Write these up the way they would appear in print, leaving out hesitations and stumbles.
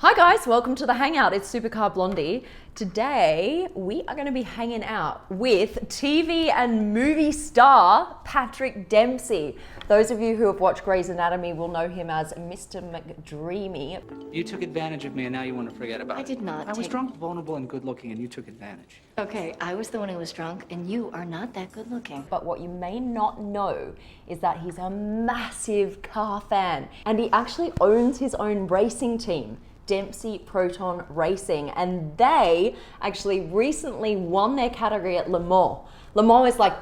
Hi guys, welcome to the Hangout. It's Supercar Blondie. Today we are going to be hanging out with TV and movie star Patrick Dempsey. Those of you who have watched Grey's Anatomy will know him as Mr. McDreamy. You took advantage of me and now you want to forget about it. I did not. I was drunk, vulnerable, and good looking, and you took advantage. Okay, I was the one who was drunk, and you are not that good looking. But what you may not know is that he's a massive car fan and he actually owns his own racing team, Dempsey Proton Racing, and they actually recently won their category at Le Mans. Le Mans is like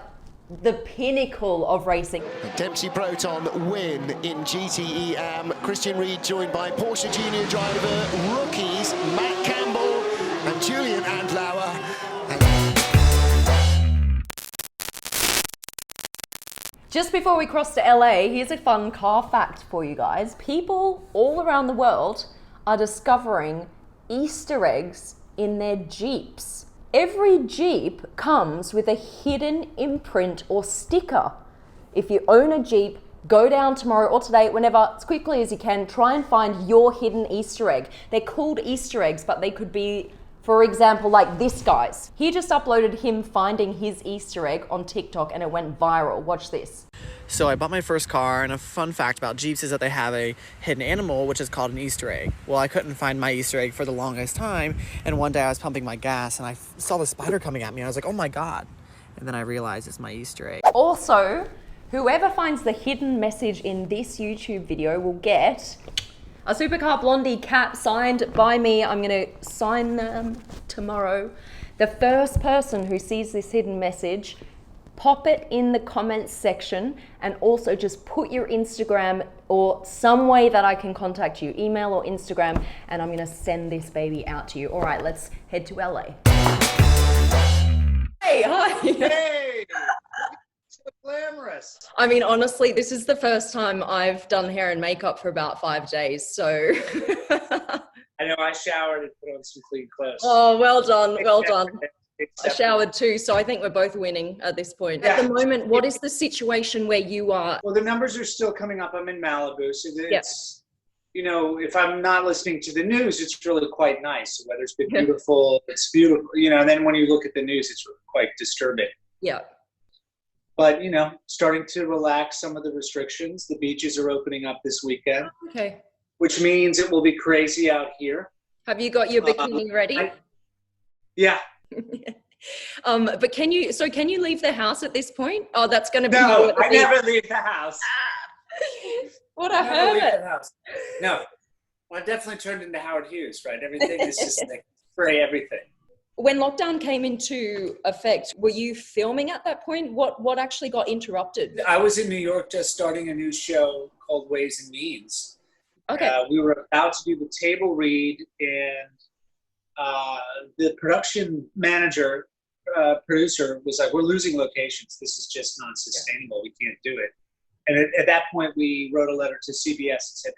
the pinnacle of racing. Dempsey Proton win in GTE. Christian Reed joined by Porsche Junior driver rookies Matt Campbell and Julian Andlauer. Just before we cross to LA, here's a fun car fact for you guys. People all around the world are discovering Easter eggs in their Jeeps. Every Jeep comes with a hidden imprint or sticker. If you own a Jeep, go down tomorrow or today, whenever, as quickly as you can, try and find your hidden Easter egg. They're called Easter eggs, but they could be, for example, like this guy's. He just uploaded him finding his Easter egg on TikTok and it went viral. Watch this. So I bought my first car, and a fun fact about Jeeps is that they have a hidden animal, which is called an Easter egg. Well, I couldn't find my Easter egg for the longest time, and one day I was pumping my gas, and I saw the spider coming at me, and I was like, oh my God. And then I realized it's my Easter egg. Also, whoever finds the hidden message in this YouTube video will get a Supercar Blondie cap signed by me. I'm gonna sign them tomorrow. The first person who sees this hidden message, pop it in the comments section, and also just put your Instagram or some way that I can contact you, email or Instagram, and I'm gonna send this baby out to you. All right, let's head to LA. Hey, hi. Hey, so glamorous. I mean, honestly, this is the first time I've done hair and makeup for about 5 days, so. I know I showered and put on some clean clothes. Oh, well done, well done. I Except showered too, so I think we're both winning at this point. Yeah. At the moment, what is the situation where you are? Well, the numbers are still coming up. I'm in Malibu, so it's, you know, if I'm not listening to the news, it's really quite nice. The weather's been beautiful. It's beautiful, you know, and then when you look at the news, it's quite disturbing. Yeah. But, you know, starting to relax some of the restrictions. The beaches are opening up this weekend, Okay. which means it will be crazy out here. Have you got your bikini ready? Yeah. But can you leave the house at this point? Oh, that's going to be No, I never leave the house. What I I never leave heard. the house. No. Well, I definitely turned into Howard Hughes, right? Everything is just like spray everything. When lockdown came into effect, were you filming at that point? What actually got interrupted? I was in New York just starting a new show called Ways and Means. Okay. We were about to do the table read, and the production manager, producer was like, we're losing locations. This is just not sustainable. We can't do it. And at that point, we wrote a letter to CBS and said,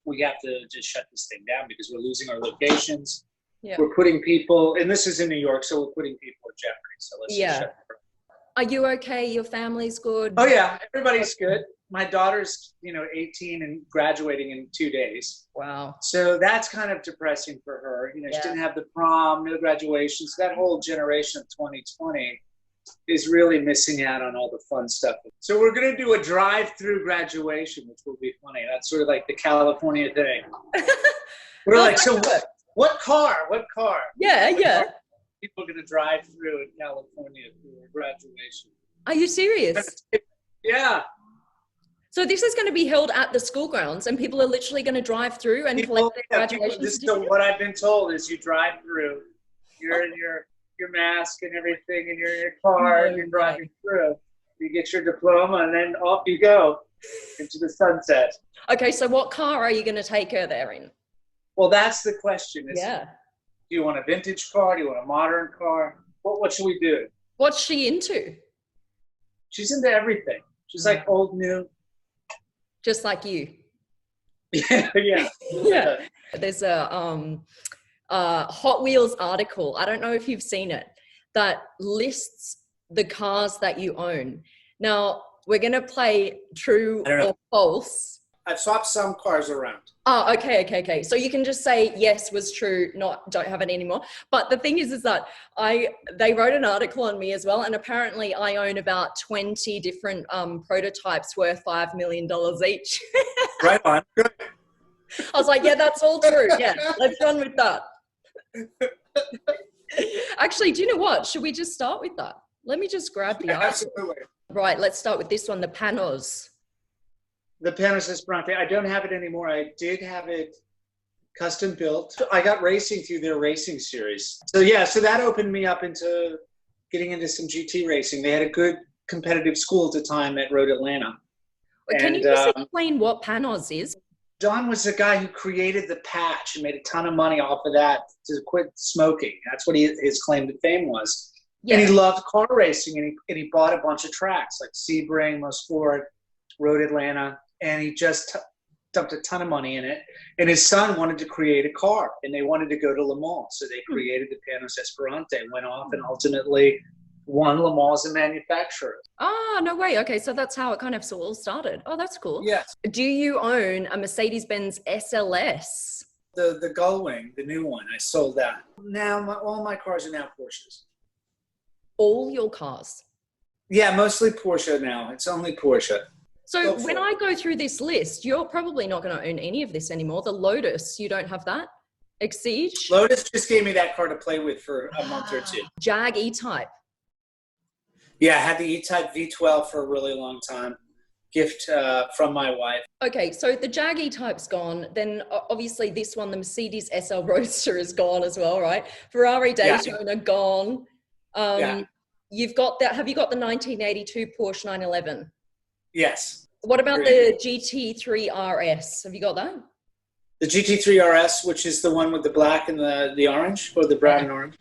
we have to just shut this thing down because we're losing our locations. Yeah. We're putting people, and this is in New York, so we're putting people at jeopardy. So let's just shut it down. Are you okay? Your family's good? Oh yeah, everybody's good. My daughter's, 18 and graduating in 2 days. Wow. So that's kind of depressing for her. She didn't have the prom, no graduation. So that whole generation of 2020 is really missing out on all the fun stuff. So we're going to do a drive-through graduation, which will be funny. That's sort of like the California thing. We're like, so what car? What car? Yeah, yeah. People are going to drive through in California for a graduation. Are you serious? Yeah. So this is going to be held at the school grounds, and people are literally going to drive through and collect their graduation certificate? What I've been told is you drive through, you're in your mask and everything, and you're in your car, and you're driving through. You get your diploma, and then off you go into the sunset. Okay, so what car are you going to take her there in? Well, that's the question. Do Yeah. you want a vintage car? Do you want a modern car? What should we do? What's she into? She's into everything. She's like old, new. Just like you. Yeah. Yeah. There's a Hot Wheels article, I don't know if you've seen it, that lists the cars that you own. Now, we're going to play true or false. I've swapped some cars around. Oh, okay. So you can just say yes was true, not don't have it anymore. But the thing is that they wrote an article on me as well, and apparently I own about 20 different prototypes worth $5 million each. Right on. Good. I was like, yeah, that's all true. Yeah, let's run with that. Actually, do you know what? Should we just start with that? Let me just grab the article. Absolutely. Right, let's start with this one, the Panos. The Panos Esperante. I don't have it anymore. I did have it custom built. I got racing through their racing series. So that opened me up into getting into some GT racing. They had a good competitive school at the time at Road Atlanta. Can you just explain what Panos is? Don was the guy who created the patch and made a ton of money off of that to quit smoking. That's what his claim to fame was. Yeah. And he loved car racing, and he bought a bunch of tracks like Sebring, Mosport, Road Atlanta, and he just dumped a ton of money in it. And his son wanted to create a car, and they wanted to go to Le Mans. So they created the Panos Esperante, went off and ultimately won Le Mans as a manufacturer. Oh, no way. Okay, so that's how it kind of all started. Oh, that's cool. Yes. Do you own a Mercedes-Benz SLS? The Gullwing, the new one, I sold that. Now all my cars are now Porsches. All your cars? Yeah, mostly Porsche now. It's only Porsche. So when I go through this list, you're probably not going to own any of this anymore. The Lotus, you don't have that? Exige? Lotus just gave me that car to play with for a month or two. Jag E-Type? Yeah, I had the E-Type V12 for a really long time. Gift from my wife. Okay, so the Jag E-Type's gone. Then obviously this one, the Mercedes SL Roadster, is gone as well, right? Ferrari Daytona, gone. You've got that. Have you got the 1982 Porsche 911? Yes. What about the GT3 RS? Have you got that? The GT3 RS, which is the one with the black and the orange, or the brown and orange.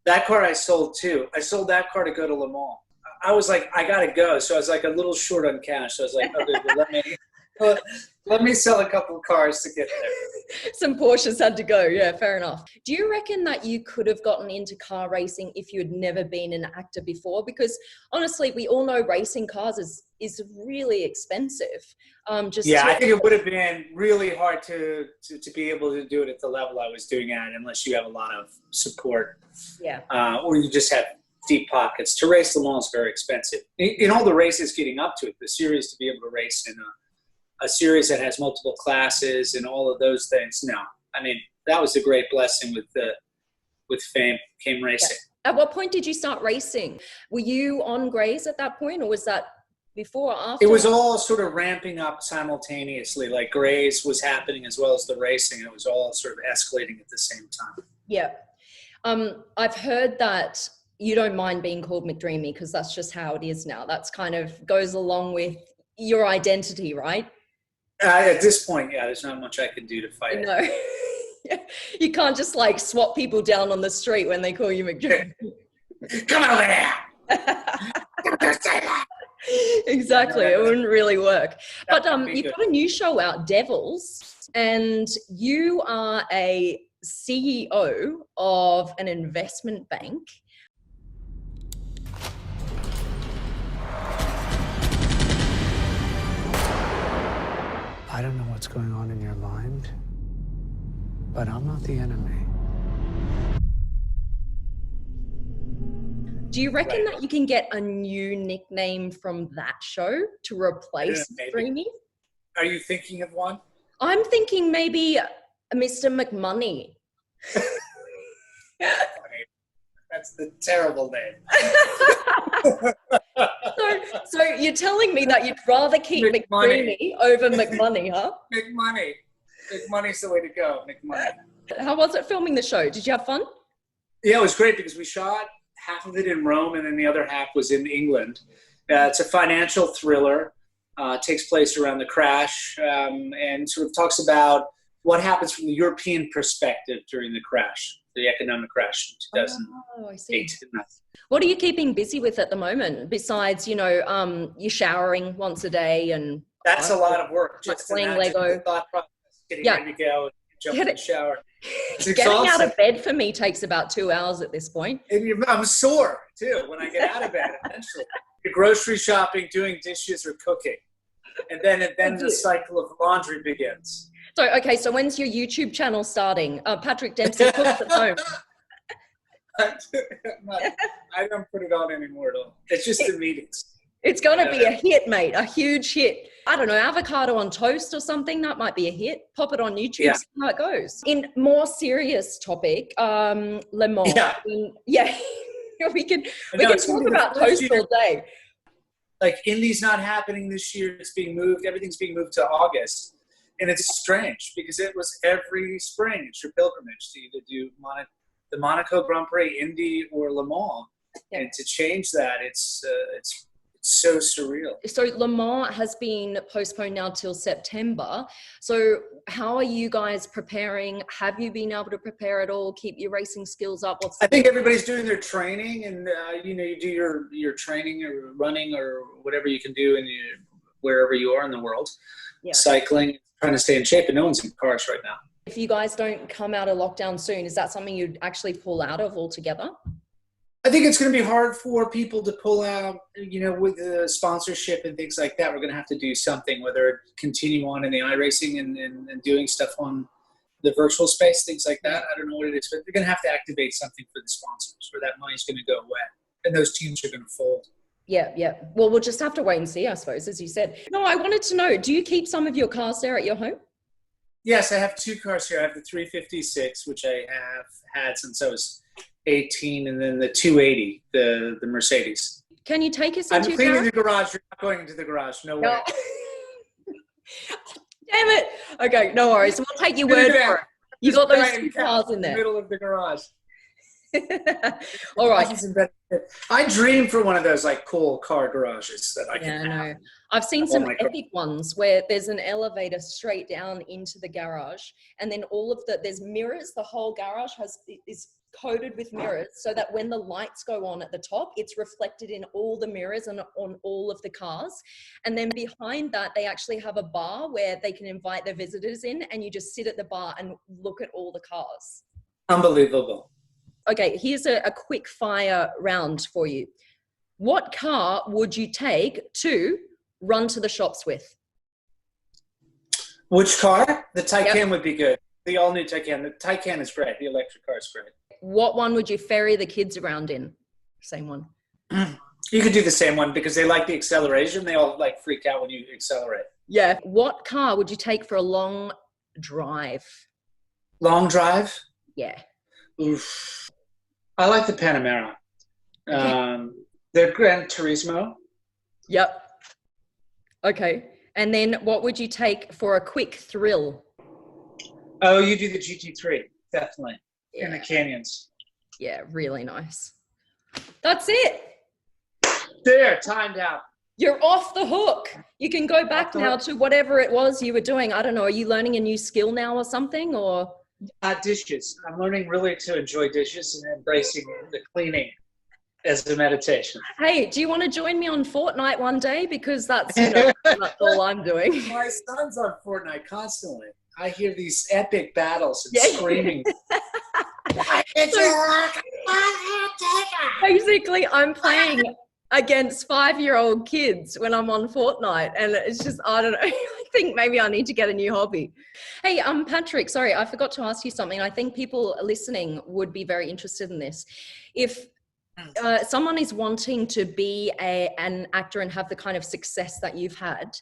That car I sold too. I sold that car to go to Le Mans. I was like, I gotta go. So I was like a little short on cash. So I was like, okay, well, let me sell a couple of cars to get there. Some Porsches had to go. Yeah, fair enough. Do you reckon that you could have gotten into car racing if you had never been an actor before? Because honestly, we all know racing cars is really expensive. I think it would have been really hard to be able to do it at the level I was doing at, unless you have a lot of support. Yeah. Or you just have deep pockets. To race Le Mans is very expensive. In all the races getting up to it, the series, to be able to race in a series that has multiple classes and all of those things. No, I mean, that was a great blessing with fame came racing. Yeah. At what point did you start racing? Were you on Grays at that point, or was that before or after? It was all sort of ramping up simultaneously. Like Grays was happening as well as the racing. It was all sort of escalating at the same time. Yeah. I've heard that you don't mind being called McDreamy because that's just how it is now. That's kind of goes along with your identity, right? At this point, yeah, there's not much I can do to fight it. No. You can't just like swat people down on the street when they call you McDreamy. Come over here. Exactly. It wouldn't really work. But you've got a new show out, Devils, and you are a CEO of an investment bank. I don't know what's going on in your mind, but I'm not the enemy. Do you reckon that you can get a new nickname from that show to replace Dreamy? Are you thinking of one? I'm thinking maybe Mr. McMoney. That's the terrible name. So you're telling me that you'd rather keep McDreamy over McMoney, huh? McMoney. McMoney's the way to go, McMoney. How was it filming the show? Did you have fun? Yeah, it was great because we shot half of it in Rome and then the other half was in England. It's a financial thriller. Takes place around the crash and sort of talks about what happens from the European perspective during the crash, the economic crash in 2008. I see. What are you keeping busy with at the moment besides, you showering once a day and... That's a lot of work. Just playing Lego. The thought process, getting ready to go, jump in the shower. Getting out of bed for me takes about 2 hours at this point. And I'm sore, too, when I get out of bed eventually. The grocery shopping, doing dishes, or cooking. And then the cycle of laundry begins. So, okay, so when's your YouTube channel starting? Patrick Dempsey cooks at home. I don't put it on anymore at all. It's just the meetings. It's going to be a hit, mate, a huge hit. I don't know, avocado on toast or something, that might be a hit. Pop it on YouTube, see how it goes. In more serious topic, Le Mans. Yeah. we can talk about toast all day. Like, Indy's not happening this year. It's being moved. Everything's being moved to August. And it's strange because it was every spring. It's your pilgrimage to either do the Monaco Grand Prix, Indy, or Le Mans. Yeah. And to change that, it's so surreal. So Le Mans has been postponed now till September. So how are you guys preparing? Have you been able to prepare at all? Keep your racing skills up? I think everybody's doing their training, and you do your training or running or whatever you can do wherever you are in the world. Yeah. Cycling, trying to stay in shape, and no one's in cars right now. If you guys don't come out of lockdown soon, is that something you'd actually pull out of altogether? I think it's going to be hard for people to pull out, with the sponsorship and things like that. We're going to have to do something, whether continue on in the iRacing and doing stuff on the virtual space, things like that. I don't know what it is, but they're going to have to activate something for the sponsors, or that money's going to go away, and those teams are going to fold. Yeah. Well, we'll just have to wait and see, I suppose, as you said. No, I wanted to know, do you keep some of your cars there at your home? Yes, I have two cars here. I have the 356, which I have had since I was 18, and then the 280, the Mercedes. Can you take us into I'm cleaning the garage. You're not going into the garage. No way. Damn it. Okay, no worries. We'll take your word for it. You got those two cars in there. In the middle of the garage. All right. I dream for one of those cool car garages that I can have. No. I've seen some epic ones where there's an elevator straight down into the garage, and then there's mirrors. The whole garage is coated with mirrors, so that when the lights go on at the top, it's reflected in all the mirrors and on all of the cars. And then behind that, they actually have a bar where they can invite their visitors in, and you just sit at the bar and look at all the cars. Unbelievable. Okay, here's a quick fire round for you. What car would you take to run to the shops with? Which car? The Taycan would be good. The all-new Taycan. The Taycan is great. The electric car is great. What one would you ferry the kids around in? Same one. You could do the same one because they like the acceleration. They all freak out when you accelerate. Yeah. What car would you take for a long drive? Long drive? Yeah. Oof. I like the Panamera. The Gran Turismo. Yep. Okay. And then what would you take for a quick thrill? Oh, you do the GT3. Definitely. Yeah. In the canyons. Yeah, really nice. That's it. There, timed out. You're off the hook. You can go back now to whatever it was you were doing. I don't know. Are you learning a new skill now or something, or? Dishes. I'm learning really to enjoy dishes and embracing the cleaning as a meditation. Hey, do you want to join me on Fortnite one day? Because that's, that's all I'm doing. My son's on Fortnite constantly. I hear these epic battles and screaming. Basically, I'm playing against 5-year-old kids when I'm on Fortnite, and it's just, I don't know. I think maybe I need to get a new hobby. Hey, Patrick, sorry, I forgot to ask you something. I think people listening would be very interested in this. If someone is wanting to be an actor and have the kind of success that you've had,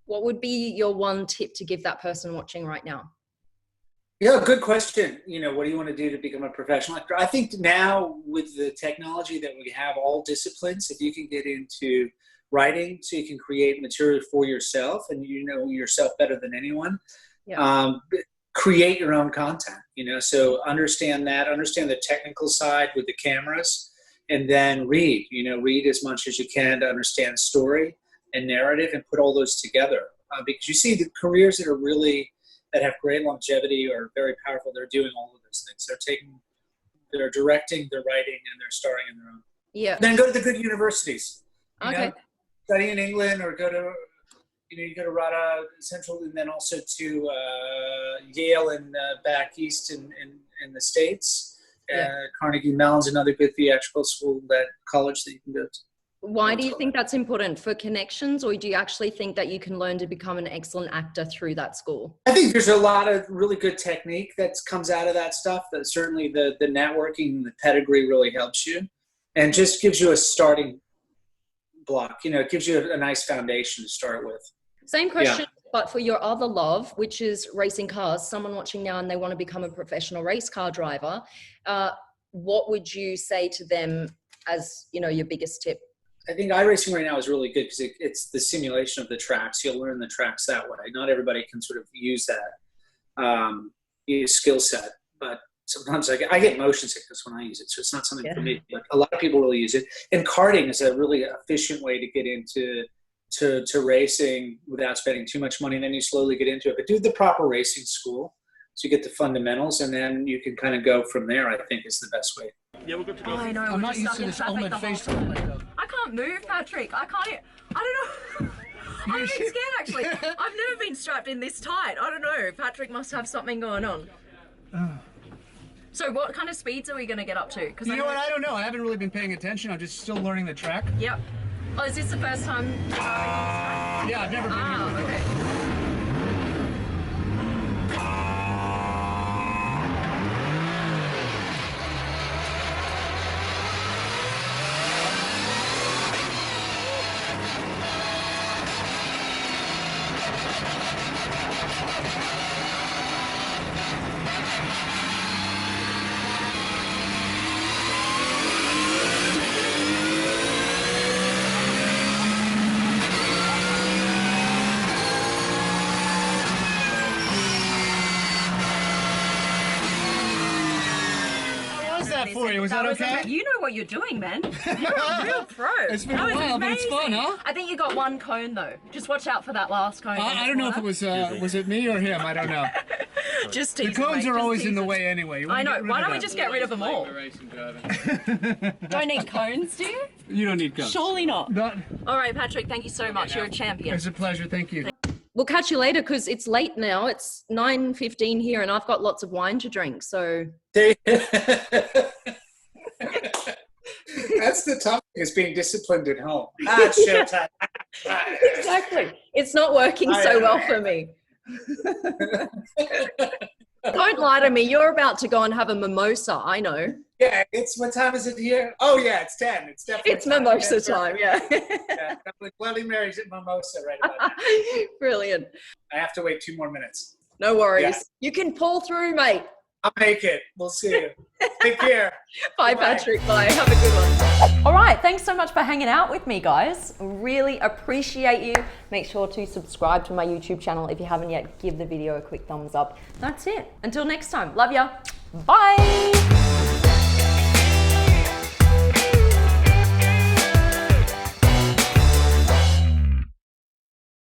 what would be your one tip to give that person watching right now? Yeah, good question. What do you want to do to become a professional actor? I think now with the technology that we have, all disciplines, if you can get into writing so you can create material for yourself, and you know yourself better than anyone, create your own content, so understand the technical side with the cameras, and then read as much as you can to understand story and narrative and put all those together. Because you see the careers that have great longevity are very powerful. They're doing all of those things. They're directing, they're writing, and they're starring in their own. Yeah. Then go to the good universities. Okay. Study in England, or go to, you go to RADA Central, and then also to Yale and back east in the States. Carnegie Mellon's another good theatrical school, that college that you can go to. Why do you think that's important? For connections, or do you actually think that you can learn to become an excellent actor through that school? I think there's a lot of really good technique that comes out of that stuff. That certainly the networking, the pedigree really helps you, and just gives you a starting block. You know, it gives you a nice foundation to start with. Same question, but for your other love, which is racing cars. Someone watching now and they want to become a professional race car driver. What would you say to them as, you know, your biggest tip? I think iRacing right now is really good because it's the simulation of the tracks. You'll learn the tracks that way. Not everybody can sort of use that skill set, but sometimes I get motion sickness when I use it, so it's not something for me. But a lot of people will use it. And karting is a really efficient way to get into to racing without spending too much money, and then you slowly get into it. But do the proper racing school so you get the fundamentals, and then you can kind of go from there, I think is the best way. Yeah, we're good to go. I know. I'm not used to this helmet face. I can't move, Patrick. I don't know. I'm a bit scared, actually. I've never been strapped in this tight. I don't know. Patrick must have something going on. So what kind of speeds are we going to get up to? You know what? I don't know. I haven't really been paying attention. I'm just still learning the track. Yep. Oh, is this the first time? Yeah, I've never been here. Okay. For you. Was that okay? You know what you're doing, man. You're a real pro. It's been a while, but it's fun, huh? I think you got one cone though. Just watch out for that last cone. I don't know if it was it me or him? I don't know. Just the cones are always in the way anyway. I know. Why don't we just get rid of them all? Don't need cones, do you? You don't need cones. Surely not. All right, Patrick. Thank you so much. You're a champion. It's a pleasure. Thank you. We'll catch you later because it's late now. It's 9:15 here, and I've got lots of wine to drink. So. That's the tough thing, is being disciplined at home. It's showtime. Exactly. It's not working so well for me. Don't lie to me. You're about to go and have a mimosa. I know. Yeah, what time is it here? Oh yeah, it's 10. It's definitely. It's mimosa time. Yeah. Yeah, Bloody Mary's at mimosa right about now. Brilliant. I have to wait 2 more minutes. No worries. Yeah. You can pull through, mate. I'll make it. We'll see you. Take care. Bye, Patrick. Bye. Have a good one. All right. Thanks so much for hanging out with me, guys. Really appreciate you. Make sure to subscribe to my YouTube channel. If you haven't yet, give the video a quick thumbs up. That's it. Until next time. Love ya. Bye.